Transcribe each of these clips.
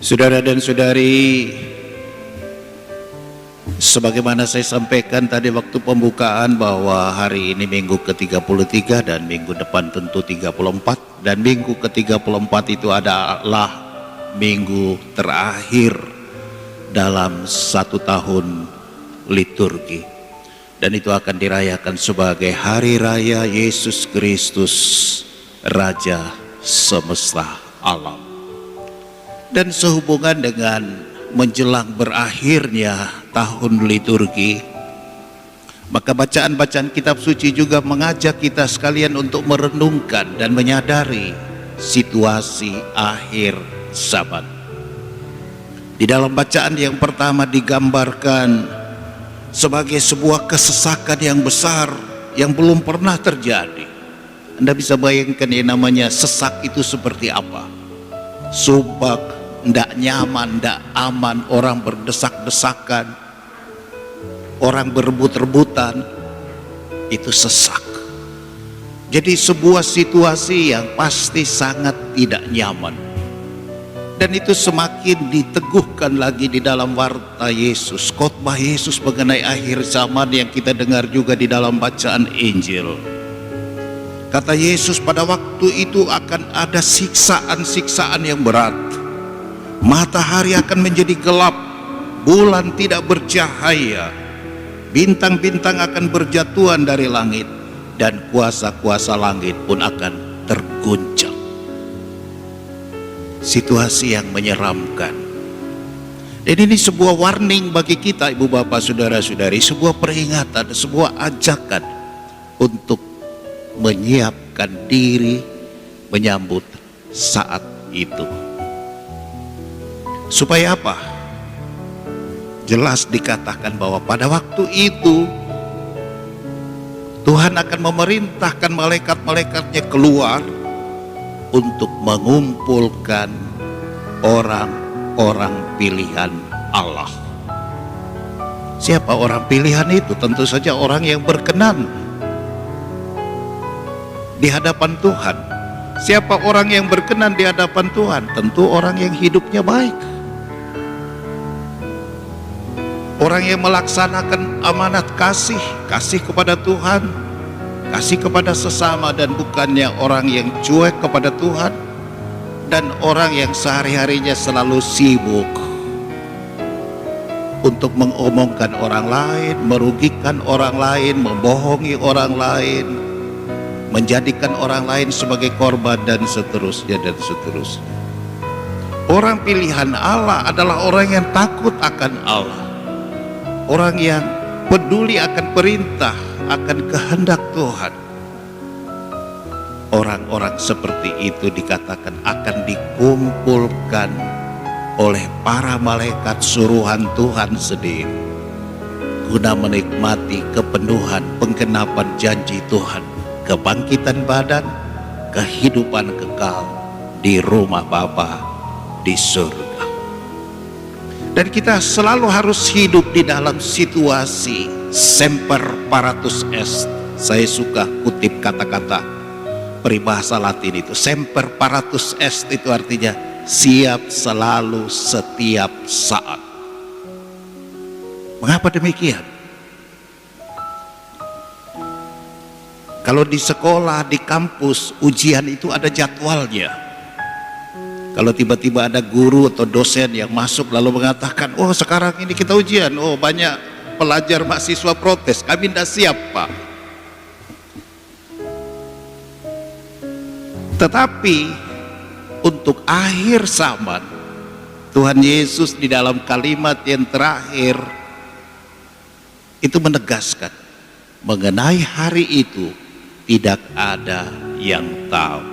Saudara dan saudari, sebagaimana saya sampaikan tadi waktu pembukaan bahwa hari ini minggu ke-33 dan minggu depan tentu 34, dan minggu ke-34 itu adalah minggu terakhir dalam satu tahun liturgi, dan itu akan dirayakan sebagai Hari Raya Yesus Kristus Raja semesta alam. Dan sehubungan dengan menjelang berakhirnya tahun liturgi, maka bacaan-bacaan kitab suci juga mengajak kita sekalian untuk merenungkan dan menyadari situasi akhir zaman. Di dalam bacaan yang pertama digambarkan sebagai sebuah kesesakan yang besar yang belum pernah terjadi. Anda bisa bayangkan yang namanya sesak itu seperti apa? Sumpah, tidak nyaman, tidak aman, orang berdesak-desakan, orang berebut-rebutan, itu sesak. Jadi sebuah situasi yang pasti sangat tidak nyaman. Dan itu semakin diteguhkan lagi di dalam warta Yesus, khotbah Yesus mengenai akhir zaman yang kita dengar juga di dalam bacaan Injil. Kata Yesus, pada waktu itu akan ada siksaan-siksaan yang berat. Matahari akan menjadi gelap, bulan tidak bercahaya, bintang-bintang akan berjatuhan dari langit, dan kuasa-kuasa langit pun akan terguncang. Situasi yang menyeramkan. Dan ini sebuah warning bagi kita, ibu bapak saudara-saudari, sebuah peringatan, sebuah ajakan untuk menyiapkan diri menyambut saat itu. Supaya apa? Jelas dikatakan bahwa pada waktu itu Tuhan akan memerintahkan malaikat-malaikatnya keluar untuk mengumpulkan orang-orang pilihan Allah. Siapa orang pilihan itu? Tentu saja orang yang berkenan di hadapan Tuhan. Siapa orang yang berkenan di hadapan Tuhan? Tentu orang yang hidupnya baik, orang yang melaksanakan amanat kasih kepada Tuhan, kasih kepada sesama, dan bukannya orang yang cuek kepada Tuhan, dan orang yang sehari-harinya selalu sibuk untuk mengomongkan orang lain, merugikan orang lain, membohongi orang lain, menjadikan orang lain sebagai korban, dan seterusnya dan seterusnya. Orang pilihan Allah adalah orang yang takut akan Allah, orang yang peduli akan perintah, akan kehendak Tuhan. Orang-orang seperti itu dikatakan akan dikumpulkan oleh para malaikat suruhan Tuhan sendiri guna menikmati kepenuhan penggenapan janji Tuhan, kebangkitan badan, kehidupan kekal di rumah Bapa di surga. Dan kita selalu harus hidup di dalam situasi semper paratus est. Saya suka kutip kata-kata peribahasa Latin itu. Semper paratus est itu artinya siap selalu setiap saat. Mengapa demikian? Kalau di sekolah, di kampus, ujian itu ada jadwalnya. Kalau tiba-tiba ada guru atau dosen yang masuk lalu mengatakan, oh sekarang ini kita ujian, oh banyak pelajar mahasiswa protes, kami tidak siap Pak. Tetapi untuk akhir zaman, Tuhan Yesus di dalam kalimat yang terakhir itu menegaskan mengenai hari itu tidak ada yang tahu.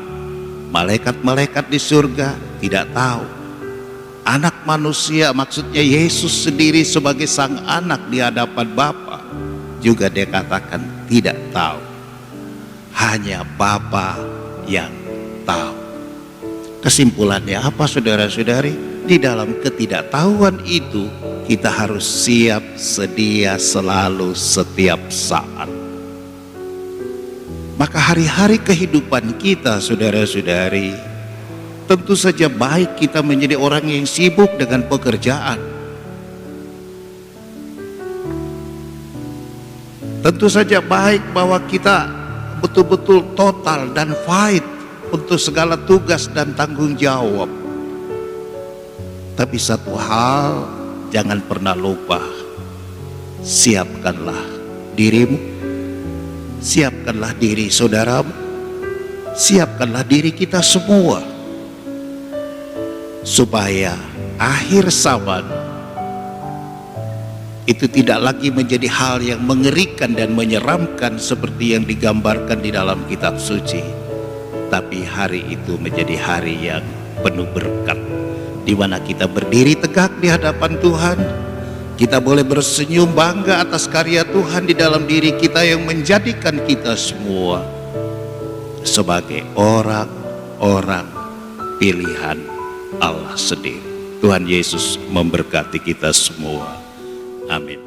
Malaikat-malaikat di surga tidak tahu. Anak manusia, maksudnya Yesus sendiri sebagai sang anak di hadapan Bapa, juga dia katakan tidak tahu. Hanya Bapa yang tahu. Kesimpulannya apa saudara-saudari? Di dalam ketidaktahuan itu kita harus siap sedia selalu setiap saat. Maka hari-hari kehidupan kita saudara-saudari Tentu saja baik kita menjadi orang yang sibuk dengan pekerjaan. Tentu saja baik bahwa kita betul-betul total dan fight untuk segala tugas dan tanggung jawab. Tapi satu hal, jangan pernah lupa, siapkanlah dirimu, siapkanlah diri saudaramu, siapkanlah diri kita semua, supaya akhir zaman itu tidak lagi menjadi hal yang mengerikan dan menyeramkan seperti yang digambarkan di dalam kitab suci, tapi hari itu menjadi hari yang penuh berkat, di mana kita berdiri tegak di hadapan Tuhan. Kita boleh bersenyum bangga atas karya Tuhan di dalam diri kita yang menjadikan kita semua sebagai orang-orang pilihan Allah sendiri. Tuhan Yesus memberkati kita semua. Amin.